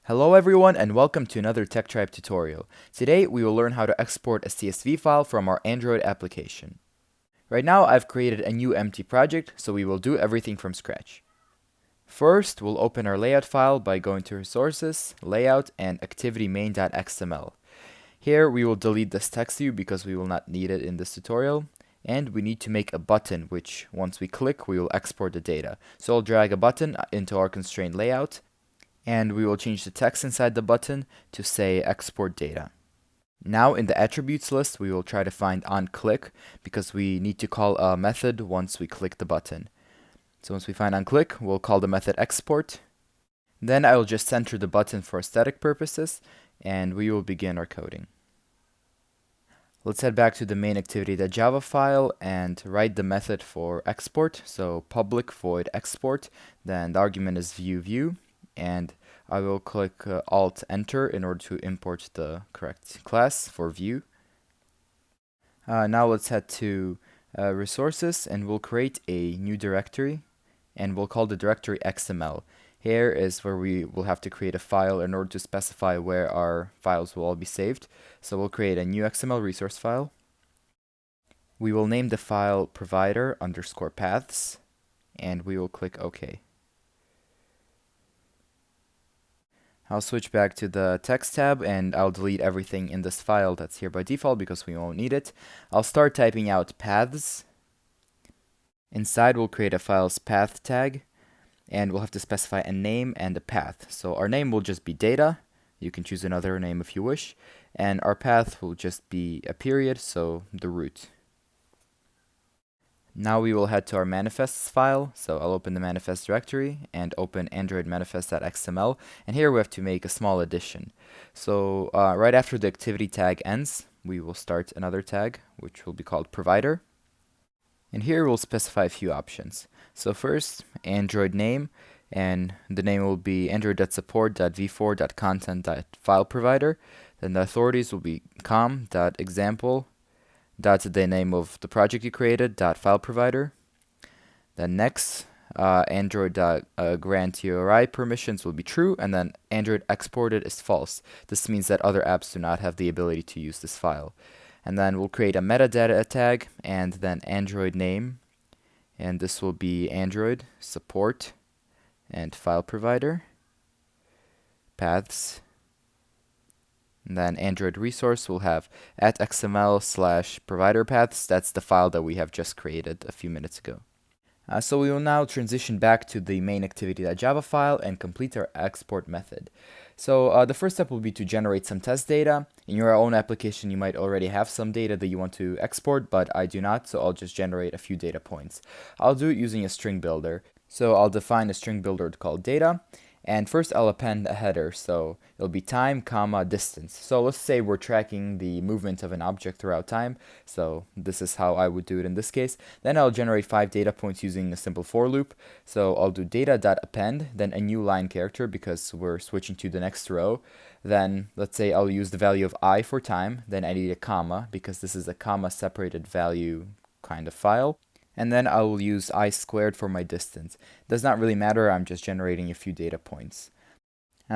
Hello everyone and welcome to another TechTribe tutorial. Today we will learn how to export a CSV file from our Android application. Right now I've created a new empty project, so we will do everything from scratch. First, we'll open our layout file by going to Resources, Layout, and Activity Main.xml. Here we will delete this text view because we will not need it in this tutorial. And we need to make a button which, once we click, we will export the data. So I'll drag a button into our constrained layout, and we will change the text inside the button to say export data. Now in the attributes list, we will try to find onClick because we need to call a method once we click the button. So once we find onClick, we'll call the method export. Then I will just center the button for aesthetic purposes, and we will begin our coding. Let's head back to the MainActivity.java file and write the method for export. So public void export, then the argument is view, and I will click Alt Enter in order to import the correct class for view. Now let's head to resources, and we'll create a new directory, and we'll call the directory XML. Here is where we will have to create a file in order to specify where our files will all be saved. So we'll create a new XML resource file. We will name the file provider_paths, and we will click OK. I'll switch back to the text tab, and I'll delete everything in this file that's here by default because we won't need it. I'll start typing out paths. Inside we'll create a file's path tag, and we'll have to specify a name and a path. So our name will just be data. You can choose another name if you wish. And our path will just be a period, so the root. Now we will head to our manifests file. So I'll open the manifest directory and open AndroidManifest.xml. And here we have to make a small addition. So right after the activity tag ends, we will start another tag, which will be called provider. And here we'll specify a few options. So first, Android name, and the name will be android.support.v4.content.fileprovider. Then the authorities will be com.example. The name of the project you created, .fileprovider. Then next, Android.grant URI permissions will be true, and then Android exported is false. This means that other apps do not have the ability to use this file. And then we'll create a metadata tag, and then Android name, and this will be Android support and file provider paths. And then Android resource will have @xml/provider paths. That's the file that we have just created a few minutes ago. So we will now transition back to the MainActivity.java file and complete our export method. So the first step will be to generate some test data. In your own application, you might already have some data that you want to export, but I do not, so I'll just generate a few data points. I'll do it using a string builder. So I'll define a string builder called data. And first I'll append a header, so it'll be time, comma, distance. So let's say we're tracking the movement of an object throughout time, so this is how I would do it in this case. Then I'll generate 5 data points using a simple for loop. So I'll do data.append, then a new line character because we're switching to the next row. Then let's say I'll use the value of I for time, then I need a comma because this is a comma separated value kind of file. And then I will use I squared for my distance. Does not really matter, I'm just generating a few data points.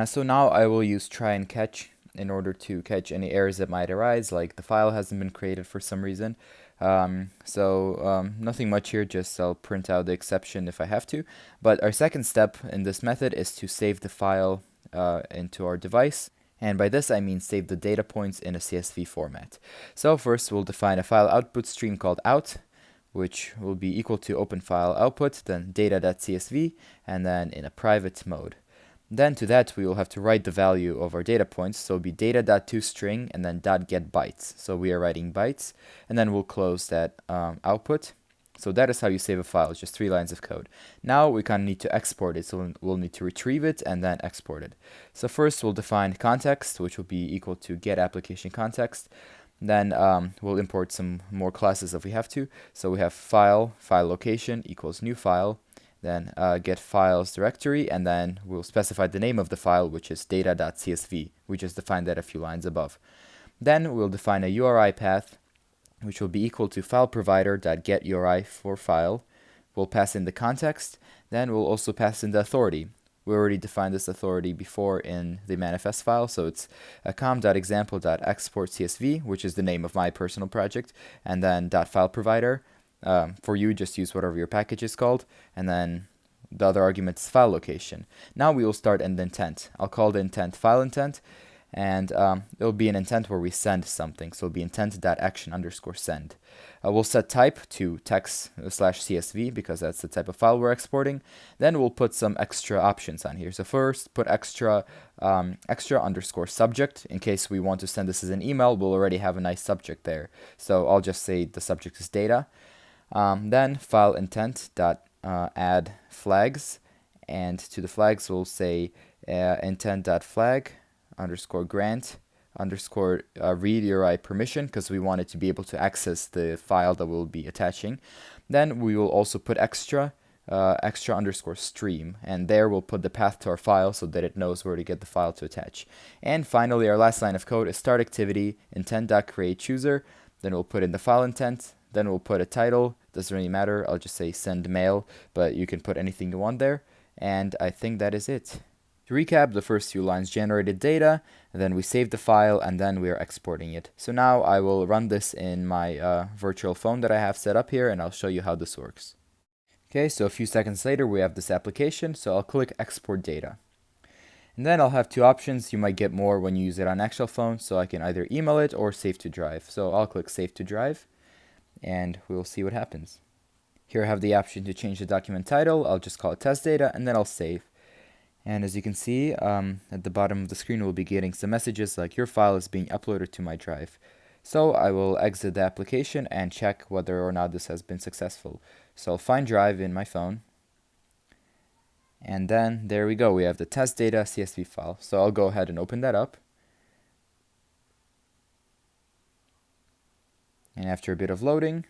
So now I will use try and catch in order to catch any errors that might arise, like the file hasn't been created for some reason. Nothing much here, just I'll print out the exception if I have to. But our second step in this method is to save the file into our device. And by this I mean save the data points in a CSV format. So first we'll define a file output stream called out, which will be equal to open file output, then data.csv, and then in a private mode. Then to that we will have to write the value of our data points, so it'll be data.toString and then .getBytes. So we are writing bytes, and then we'll close that output. So that is how you save a file, it's just 3 lines of code. Now we kind of need to export it, so we'll need to retrieve it and then export it. So first we'll define context, which will be equal to getApplicationContext. Then we'll import some more classes if we have to. So we have file location equals new file, then get files directory, and then we'll specify the name of the file, which is data.csv. We just defined that a few lines above. Then we'll define a URI path, which will be equal to fileprovider.getURI for file. We'll pass in the context, then we'll also pass in the authority, We already defined this authority before in the manifest file, so it's com.example.export CSV, which is the name of my personal project, and then .file provider. For you, just use whatever your package is called, and then the other argument is file location. Now we will start an intent. I'll call the intent file intent, and it'll be an intent where we send something. So it'll be intent.action_send. We'll set type to text/CSV because that's the type of file we're exporting. Then we'll put some extra options on here. So first, put extra _subject in case we want to send this as an email. We'll already have a nice subject there. So I'll just say the subject is data. Then file intent dot add flags, and to the flags we'll say intent.flag _grant read URI permission, because we want it to be able to access the file that we'll be attaching. Then we will also put extra _stream, and there we'll put the path to our file so that it knows where to get the file to attach. And finally, our last line of code is start activity intent.create chooser. Then we'll put in the file intent. Then we'll put a title. Doesn't really matter. I'll just say send mail, but you can put anything you want there. And I think that is it. To recap, the first few lines generated data, and then we saved the file, and then we are exporting it. So now I will run this in my virtual phone that I have set up here, and I'll show you how this works. Okay, so a few seconds later we have this application, so I'll click export data. And then I'll have two options. You might get more when you use it on actual phone, so I can either email it or save to drive. So I'll click save to drive, and we'll see what happens. Here I have the option to change the document title. I'll just call it test data, and then I'll save. And as you can see, at the bottom of the screen we'll be getting some messages like your file is being uploaded to my drive. So I will exit the application and check whether or not this has been successful. So I'll find drive in my phone. And then there we go, we have the test data CSV file. So I'll go ahead and open that up. And after a bit of loading,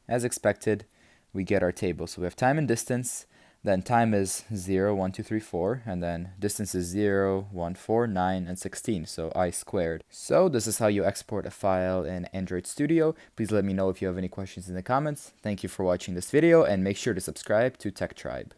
as expected, we get our table. So we have time and distance. Then time is 0, 1, 2, 3, 4, and then distance is 0, 1, 4, 9, and 16, so I squared. So this is how you export a file in Android Studio. Please let me know if you have any questions in the comments. Thank you for watching this video, and make sure to subscribe to Tech Tribe.